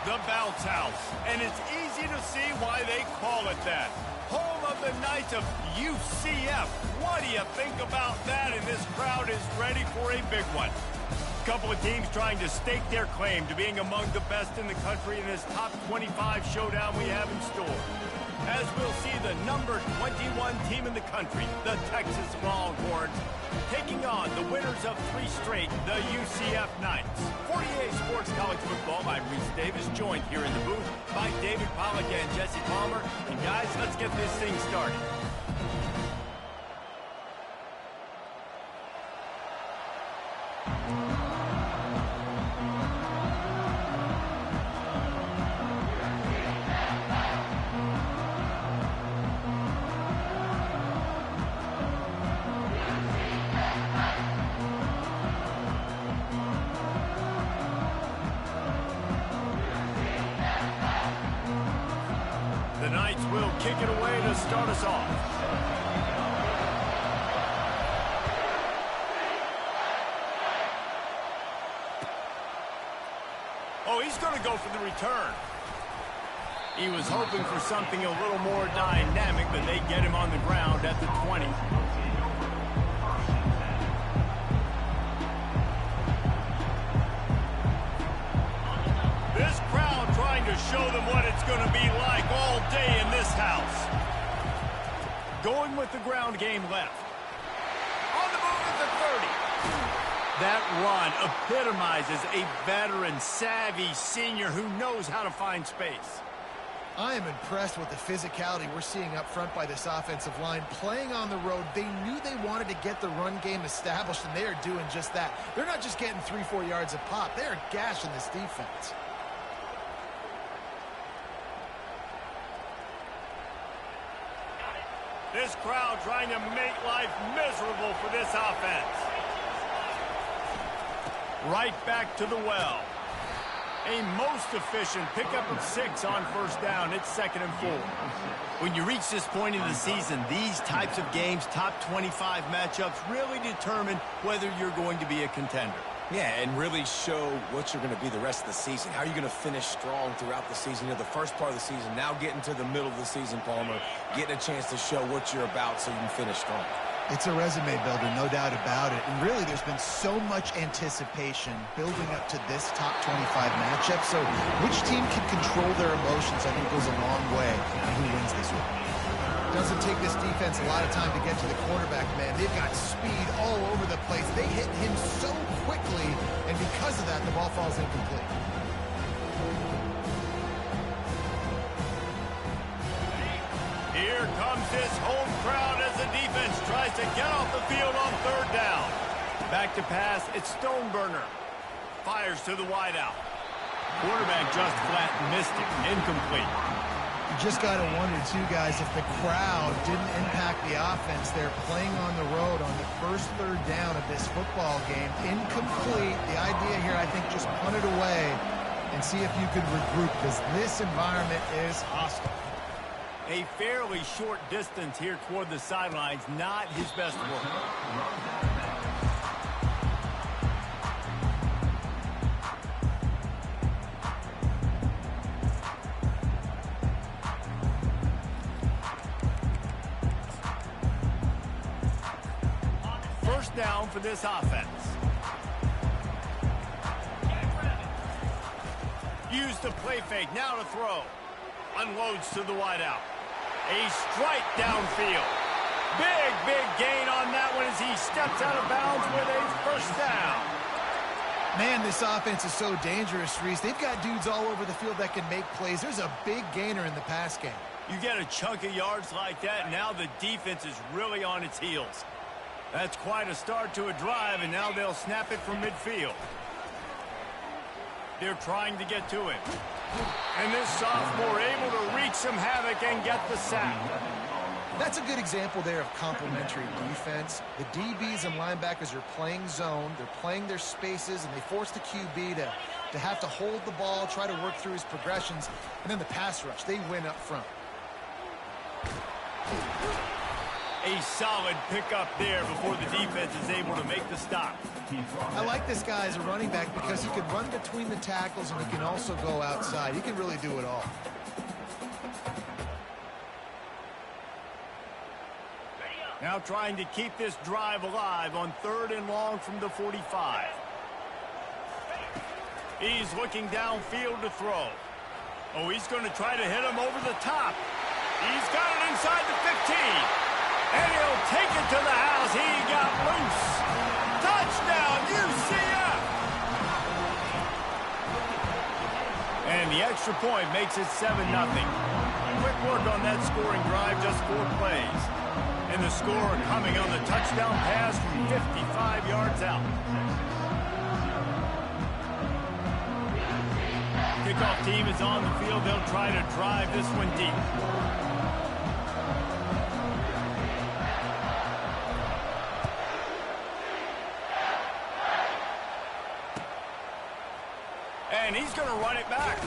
The Bounce House, and it's easy to see why they call it that. Home of the Knights of UCF. What do you think about that? And this crowd is ready for a big one. Couple of teams trying to stake their claim to being among the best in the country in this top 25 showdown we have in store. As we'll see the number 21 team in the country, the Texas Longhorns, taking on the winners of 3 straight, the UCF Knights. 48 Sports College Football, I'm Reese Davis, joined here in the booth by David Pollack and Jesse Palmer. And guys, let's get this thing started. The Knights will kick it away to start us off. Oh, he's going to go for the return. He was hoping for something a little more dynamic, but they get him on the ground at the 20. This crowd trying to show them what it's going to be like all day in this house. Going with the ground game left. On the move at the 30. That run epitomizes a veteran, savvy senior who knows how to find space. I am impressed with the physicality we're seeing up front by this offensive line. Playing on the road, they knew they wanted to get the run game established, and they are doing just that. They're not just getting 3-4 yards a pop. They are gashing this defense. This crowd trying to make life miserable for this offense. Right back to the well. A most efficient pickup of 6 on first down. It's 2nd and 4. When you reach this point in the season, these types of games, top 25 matchups, really determine whether you're going to be a contender. Yeah, and really show what you're going to be the rest of the season. How are you going to finish strong throughout the season? You know, the first part of the season, now getting to the middle of the season, Palmer, getting a chance to show what you're about so you can finish strong. It's a resume builder, no doubt about it. And really, there's been so much anticipation building up to this top 25 matchup. So which team can control their emotions, I think, goes a long way in who wins this one. Doesn't take this defense a lot of time to get to the quarterback, man. They've got speed all over the place. They hit him so quickly, and because of that, the ball falls incomplete. Here comes this home crowd as the defense tries to get off the field on 3rd down. Back to pass, it's Stoneburner. Fires to the wideout. Quarterback just flat missed it. Incomplete. You just got to wonder, too, guys, if the crowd didn't impact the offense. They're playing on the road on the first 3rd down of this football game. Incomplete. The idea here, I think, just punt it away and see if you can regroup, because this environment is hostile. A fairly short distance here toward the sidelines, not his best work. First down for this offense. Use the play fake, now to throw. Unloads to the wideout. A strike downfield. Big gain on that one as he steps out of bounds with a first down. Man, this offense is so dangerous, Reese. They've got dudes all over the field that can make plays. There's a big gainer in the pass game. You get a chunk of yards like that, now the defense is really on its heels. That's quite a start to a drive, and now they'll snap it from midfield. They're trying to get to it. And this sophomore able to wreak some havoc and get the sack. That's a good example there of complementary defense. The DBs and linebackers are playing zone. They're playing their spaces, and they force the QB to have to hold the ball, try to work through his progressions. And then the pass rush, they win up front. A solid pickup there before the defense is able to make the stop. I like this guy as a running back because he can run between the tackles and he can also go outside. He can really do it all. Now trying to keep this drive alive on 3rd and long from the 45. He's looking downfield to throw. Oh, he's going to try to hit him over the top. He's got it inside the 15. And he'll take it to the house. He got loose. Touchdown, UCF! And the extra point makes it 7-0. Quick work on that scoring drive, just 4 plays. And the score coming on the touchdown pass from 55 yards out. Kickoff team is on the field. They'll try to drive this one deep. And he's going to run it back.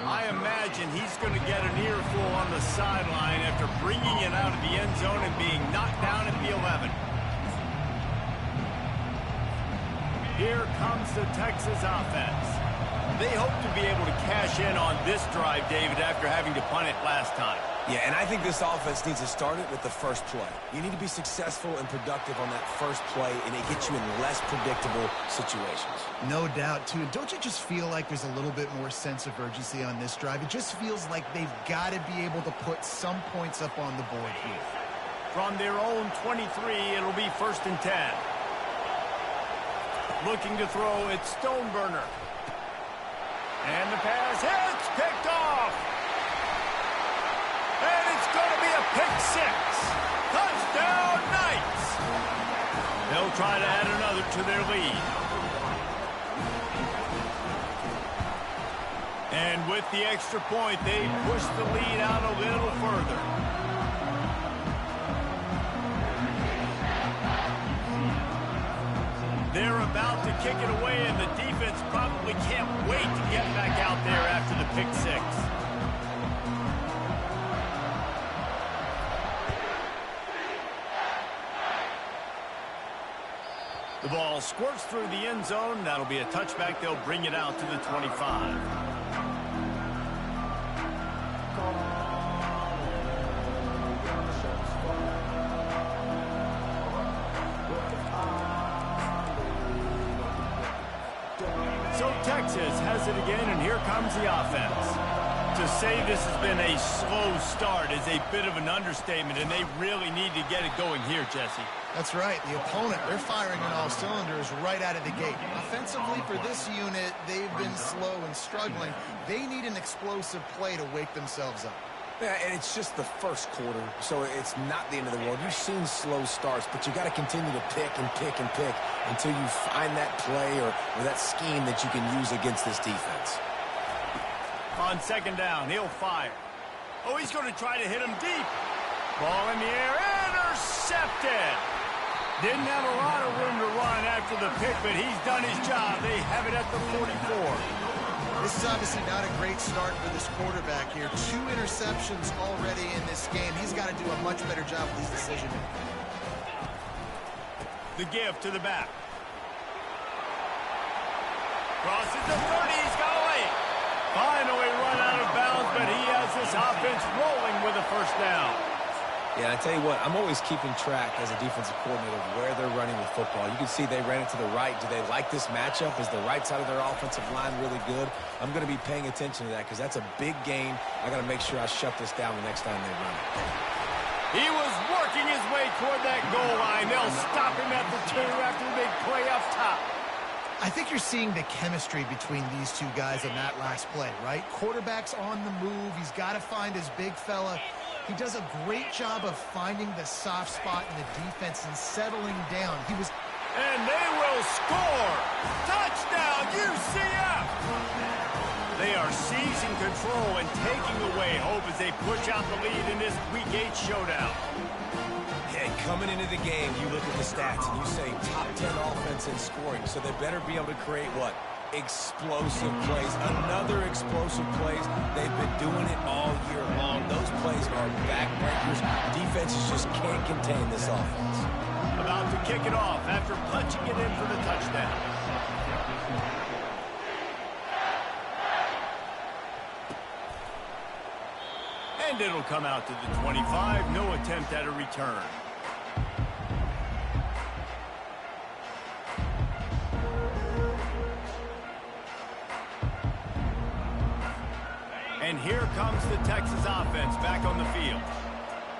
I imagine he's going to get an earful on the sideline after bringing it out of the end zone and being knocked down at the 11. Here comes the Texas offense. They hope to be able to cash in on this drive, David, after having to punt it last time. Yeah, and I think this offense needs to start it with the first play. You need to be successful and productive on that first play, and it gets you in less predictable situations. No doubt, too. Don't you just feel like there's a little bit more sense of urgency on this drive? It just feels like they've got to be able to put some points up on the board here. From their own 23, it'll be 1st and 10. Looking to throw, it's Stoneburner. And the pass hits, picked off. And it's going to be a pick 6. Touchdown, Knights. They'll try to add another to their lead. And with the extra point, they push the lead out a little further. They're about to kick it away, and the defense probably can't wait to get back out there after the pick 6. The ball squirts through the end zone. That'll be a touchback. They'll bring it out to the 25. So Texas has it again, and here comes the offense. To say this has been a slow start is a bit of an understatement, and they really need to get it going here, Jesse. That's right. The opponent, they're firing on all cylinders right out of the gate. Offensively, for this unit, they've been slow and struggling. They need an explosive play to wake themselves up. Yeah, and it's just the first quarter, so it's not the end of the world. You've seen slow starts, but you got to continue to pick and pick and pick until you find that play or that scheme that you can use against this defense. On 2nd down, he'll fire. Oh, he's going to try to hit him deep. Ball in the air, intercepted. Didn't have a lot of room to run after the pick, but he's done his job. They have it at the 44. This is obviously not a great start for this quarterback here. 2 interceptions already in this game. He's got to do a much better job with his decision-making. The give to the back. Crosses the 30. He's got away. Finally run out of bounds, but he has this offense rolling with a 1st down. Yeah, I tell you what, I'm always keeping track as a defensive coordinator of where they're running the football. You can see they ran it to the right. Do they like this matchup? Is the right side of their offensive line really good? I'm going to be paying attention to that because that's a big gain. I got to make sure I shut this down the next time they run it. He was working his way toward that goal line. They'll stop him at the 2 after the big play up top. I think you're seeing the chemistry between these two guys in that last play, right? Quarterback's on the move. He's got to find his big fella. He does a great job of finding the soft spot in the defense and settling down. And they will score! Touchdown, UCF! They are seizing control and taking away hope as they push out the lead in this Week 8 showdown. Yeah, coming into the game, you look at the stats and you say top 10 offense in scoring, so they better be able to create what? Explosive plays. Another explosive plays. They've been doing it all year long. Those plays are are backbreakers. Defenses just can't contain this offense. About to kick it off after punching it in for the touchdown. And it'll come out to the 25. No attempt at a return. And here comes the Texas offense back on the field.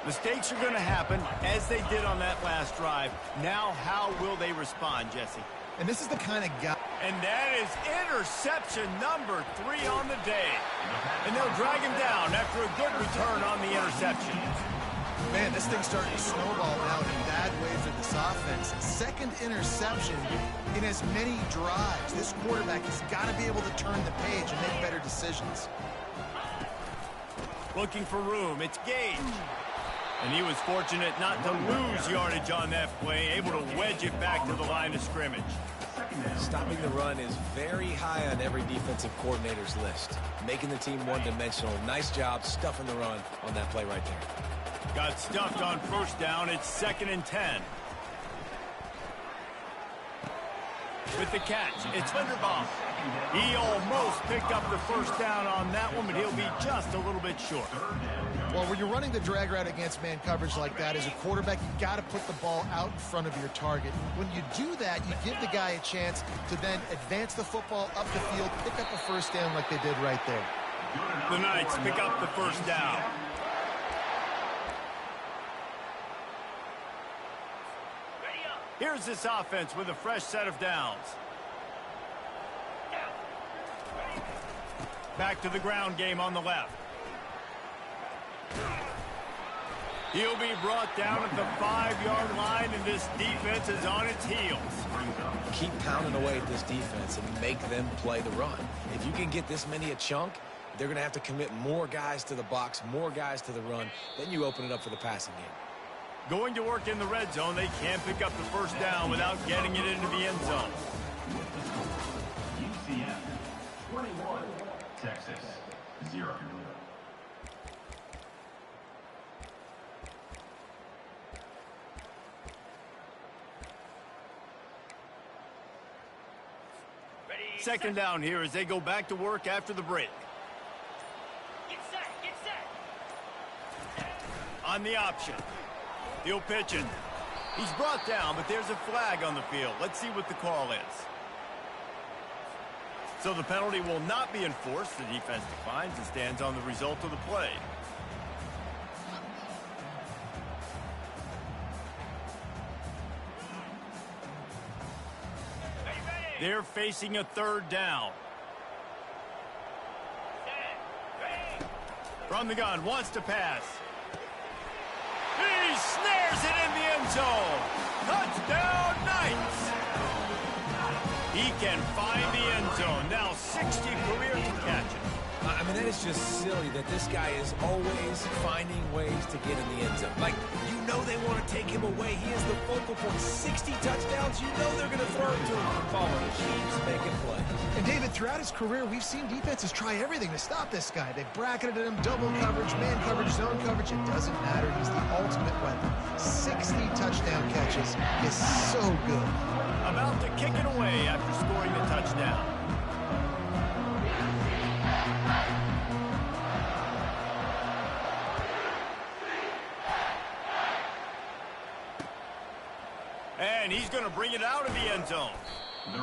Mistakes are going to happen, as they did on that last drive. Now, how will they respond, Jesse? And this is the kind of guy. And that is interception number 3 on the day. And they'll drag him down after a good return on the interception. Man, this thing's starting to snowball now in a bad way for this offense. Second interception in as many drives. This quarterback has got to be able to turn the page and make better decisions. Looking for room. It's Gage. And he was fortunate not to lose yardage on that play, able to wedge it back to the line of scrimmage. Stopping the run is very high on every defensive coordinator's list. Making the team one-dimensional. Nice job stuffing the run on that play right there. Got stuffed on first down. It's 2nd and 10. With the catch, it's Linderbaum. He almost picked up the first down on that one, but he'll be just a little bit short. Well, when you're running the drag route against man coverage like that, as a quarterback, you got to put the ball out in front of your target. When you do that, you give the guy a chance to then advance the football up the field, pick up a first down like they did right there. The Knights pick up the first down. Here's this offense with a fresh set of downs. Back to the ground game on the left. He'll be brought down at the 5-yard line, and this defense is on its heels. Keep pounding away at this defense and make them play the run. If you can get this many a chunk, they're going to have to commit more guys to the box, more guys to the run. Then you open it up for the passing game. Going to work in the red zone, they can't pick up the first down without getting it into the end zone. UCF 21, Texas 0. Second down here as they go back to work after the break. Get set. On the option. He'll pitch it. He's brought down, but there's a flag on the field. Let's see what the call is. So the penalty will not be enforced. The defense declines and stands on the result of the play. They're facing a third down. From the gun, wants to pass. He snares it in the end zone. Touchdown, Knights. He can find the end zone. Now 60 career to catch it. I mean, that is just silly that this guy is always finding ways to get in the end zone. Like, you know they want to take him away. He is the focal point. 60 touchdowns, you know they're going to throw it to him. Palmer keeps making plays. And David, throughout his career, we've seen defenses try everything to stop this guy. They've bracketed him, double coverage, man coverage, zone coverage. It doesn't matter. He's the ultimate weapon. 60 touchdown catches is so good. About to kick it away after scoring the touchdown. And he's going to bring it out of the end zone.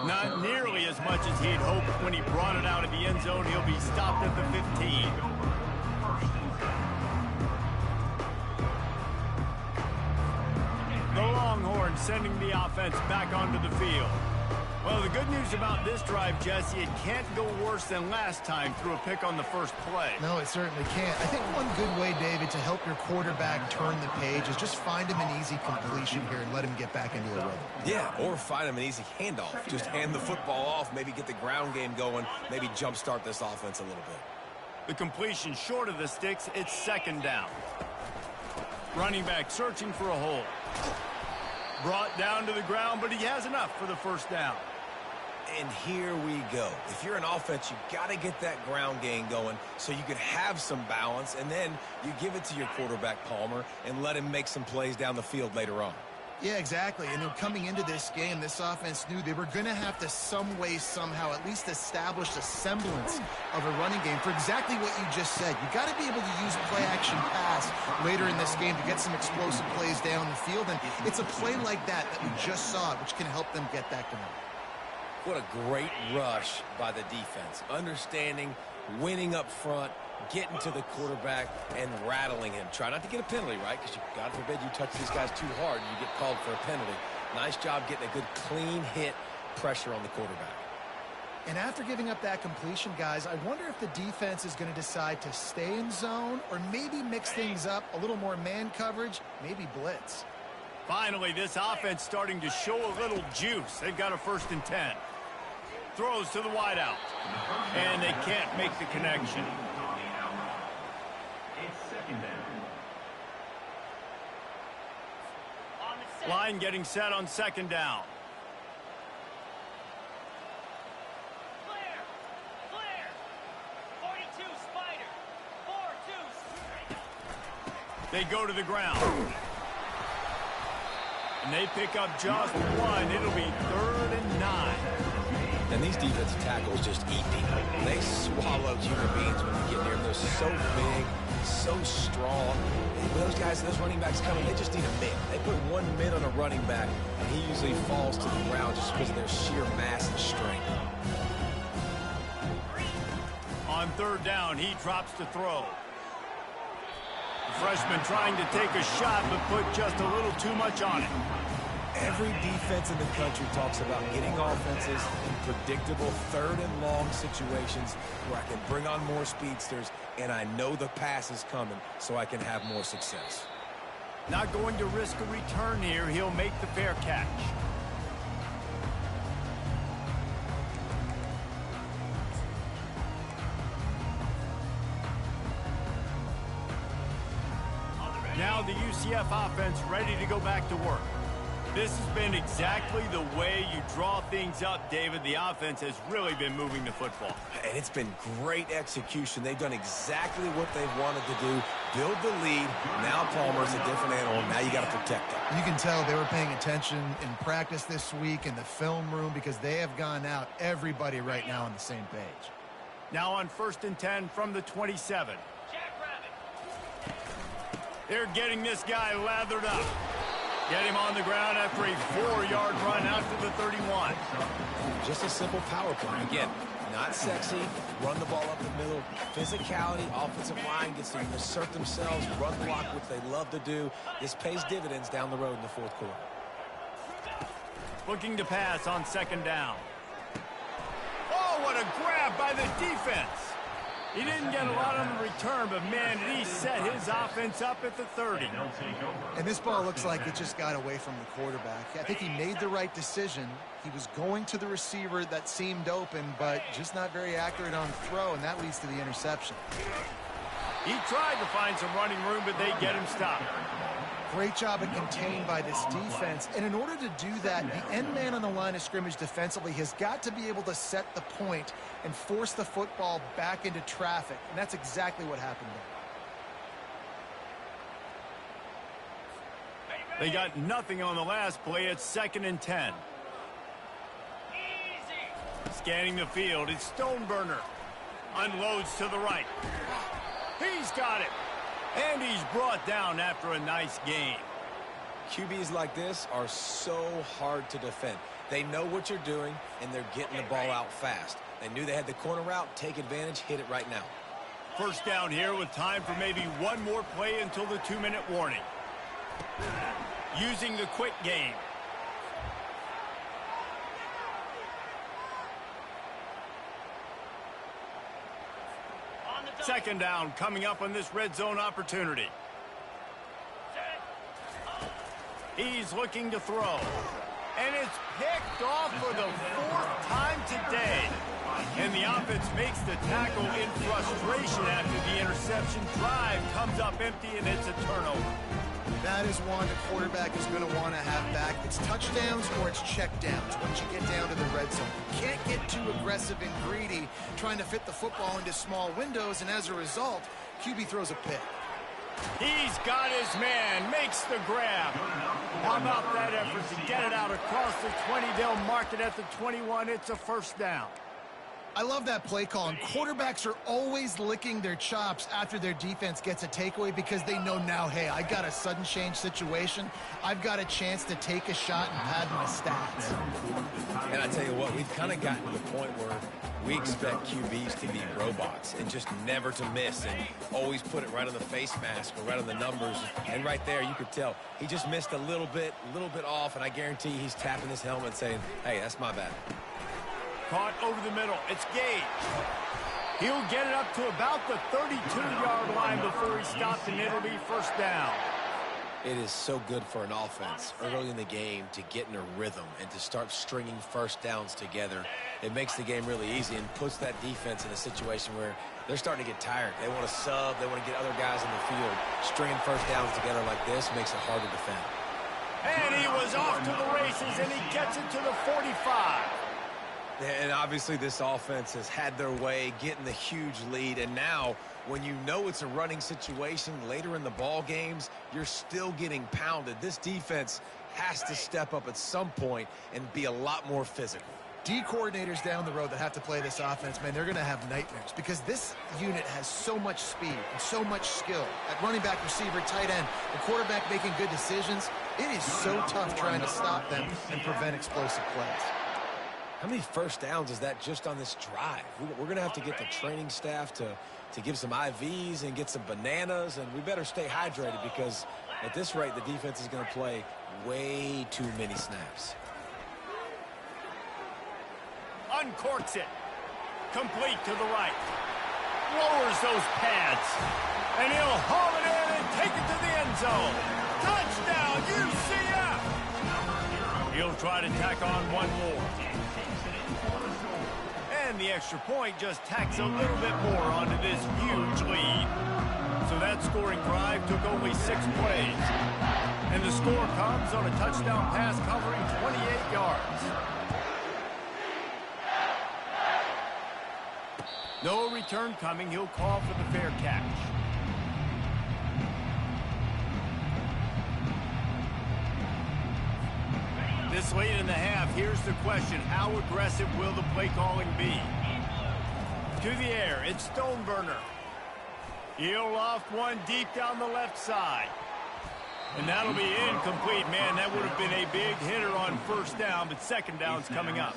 Not nearly as much as he'd hoped when he brought it out of the end zone. He'll be stopped at the 15. The Longhorns sending the offense back onto the field. Well, the good news about this drive, Jesse, it can't go worse than last time through a pick on the first play. No, it certainly can't. I think one good way, David, to help your quarterback turn the page is just find him an easy completion here and let him get back into a rhythm. Yeah, or find him an easy handoff. Just hand the football off, maybe get the ground game going, maybe jumpstart this offense a little bit. The completion short of the sticks, it's second down. Running back searching for a hole. Brought down to the ground, but he has enough for the first down. And here we go. If you're an offense, you got to get that ground game going so you can have some balance, and then you give it to your quarterback, Palmer, and let him make some plays down the field later on. Yeah, exactly. And coming into this game, this offense knew they were going to have to some way, somehow, at least establish a semblance of a running game for exactly what you just said. You got to be able to use play-action pass later in this game to get some explosive plays down the field. And it's a play like that we just saw, which can help them get that going. What a great rush by the defense. Understanding, winning up front, getting to the quarterback, and rattling him. Try not to get a penalty, right? Because God forbid you touch these guys too hard and you get called for a penalty. Nice job getting a good clean hit pressure on the quarterback. And after giving up that completion, guys, I wonder if the defense is going to decide to stay in zone or maybe mix things up, a little more man coverage, maybe blitz. Finally, this offense starting to show a little juice. They've got a 1st and 10. Throws to the wideout. And they can't make the connection. Line getting set on 2nd down. Clear! Clear! 42 Spider! 4-2. They go to the ground. And they pick up just one. It'll be 3rd and 9. And these defensive tackles just eat people. They swallow human beings when they get near them. They're so big, so strong. And those guys, those running backs coming, they just need a mid. They put one mid on a running back, and he usually falls to the ground just because of their sheer mass and strength. On 3rd down, he drops to throw. The freshman trying to take a shot, but put just a little too much on it. Every defense in the country talks about getting offenses in predictable 3rd and long situations where I can bring on more speedsters and I know the pass is coming so I can have more success. Not going to risk a return here. He'll make the fair catch. Now the UCF offense ready to go back to work. This has been exactly the way you draw things up, David. The offense has really been moving the football. And it's been great execution. They've done exactly what they've wanted to do. Build the lead. Now Palmer's a different animal. Now you got to protect him. You can tell they were paying attention in practice this week in the film room because they have gone out, everybody right now on the same page. Now on 1st and 10 from the 27. They're getting this guy lathered up. Get him on the ground after a 4-yard run out to the 31. Just a simple power play. Again, not sexy. Run the ball up the middle. Physicality, offensive line gets to assert themselves, run block, which they love to do. This pays dividends down the road in the 4th quarter. Looking to pass on 2nd down. Oh, what a grab by the defense. He didn't get a lot on the return, but, man, did he set his offense up at the 30. And this ball looks like it just got away from the quarterback. I think he made the right decision. He was going to the receiver that seemed open, but just not very accurate on throw, and that leads to the interception. He tried to find some running room, but they get him stopped. Great job of contained by this defense. And in order to do that, the end man on the line of scrimmage defensively has got to be able to set the point and force the football back into traffic. And that's exactly what happened there. They got nothing on the last play. It's 2nd and 10. Scanning the field, it's Stoneburner. Unloads to the right. He's got it. And he's brought down after a nice gain. QBs like this are so hard to defend. They know what you're doing, and they're getting the ball out fast. They knew they had the corner route. Take advantage. Hit it right now. 1st down here with time for maybe one more play until the 2-minute warning. Using the quick game. Second down coming up on this red zone opportunity. He's looking to throw. And it's picked off for the 4th time today. And the offense makes the tackle in frustration after the interception. Drive comes up empty, and it's a turnover. That is one the quarterback is going to want to have back. It's touchdowns or it's checkdowns once you get down to the red zone. You can't get too aggressive and greedy trying to fit the football into small windows, and as a result, QB throws a pick. He's got his man, makes the grab. How about that effort to get it out across the 20? They'll mark it at the 21. It's a first down. I love that play call, and quarterbacks are always licking their chops after their defense gets a takeaway because they know now, hey, I got a sudden change situation. I've got a chance to take a shot and pad my stats. And I tell you what, we've kind of gotten to the point where we expect QBs to be robots and just never to miss and always put it right on the face mask or right on the numbers. And right there, you could tell he just missed a little bit off, and I guarantee he's tapping his helmet saying, hey, that's my bad. Caught over the middle. It's Gage. He'll get it up to about the 32-yard line before he stops, and it'll be first down. It is so good for an offense early in the game to get in a rhythm and to start stringing first downs together. It makes the game really easy and puts that defense in a situation where they're starting to get tired. They want to sub. They want to get other guys in the field. Stringing first downs together like this makes it hard to defend. And he was off to the races, and he gets it to the 45. And obviously this offense has had their way, getting the huge lead. And now when you know it's a running situation later in the ball games, you're still getting pounded. This defense has to step up at some point and be a lot more physical. D coordinators down the road that have to play this offense, man, they're going to have nightmares because this unit has so much speed and so much skill. At running back, receiver, tight end, the quarterback making good decisions. It is so tough trying to stop them and prevent explosive plays. How many first downs is that just on this drive? We're going to have to get the training staff to give some IVs and get some bananas, and we better stay hydrated because at this rate, the defense is going to play way too many snaps. Uncorks it. Complete to the right. Lowers those pads. And he'll haul it in and take it to the end zone. Touchdown, UCF! He'll try to tack on one more. And the extra point just tacks a little bit more onto this huge lead. So that scoring drive took only 6 plays. And the score comes on a touchdown pass covering 28 yards. No return coming. He'll call for the fair catch. This late in the half, here's the question. How aggressive will the play calling be? To the air, it's Stoneburner. He'll loft one deep down the left side. And that'll be incomplete. Man, that would have been a big hitter on first down, but second down's coming up.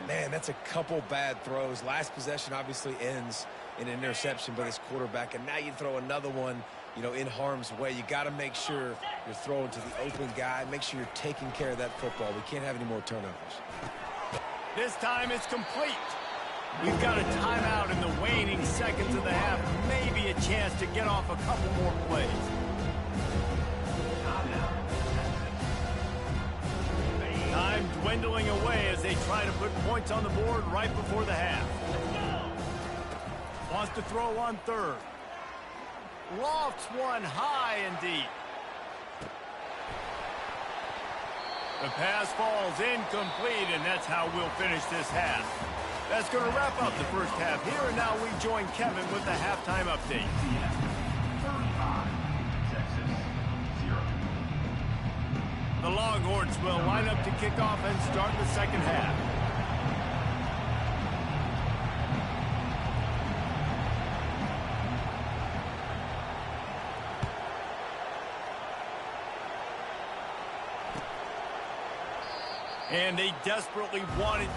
Man, that's a couple bad throws. Last possession obviously ends in an interception by this quarterback, and now you throw another one, you know, in harm's way. You got to make sure you're throwing to the open guy. Make sure you're taking care of that football. We can't have any more turnovers. This time it's complete. We've got a timeout in the waning seconds of the half. Maybe a chance to get off a couple more plays. Time dwindling away as they try to put points on the board right before the half. Wants to throw on third. Lofts one high and deep. The pass falls incomplete, and that's how we'll finish this half. That's going to wrap up the first half here, and now we join Kevin with the halftime update. 35, Texas, 0. The Longhorns will line up to kick off and start the second half. And they desperately wanted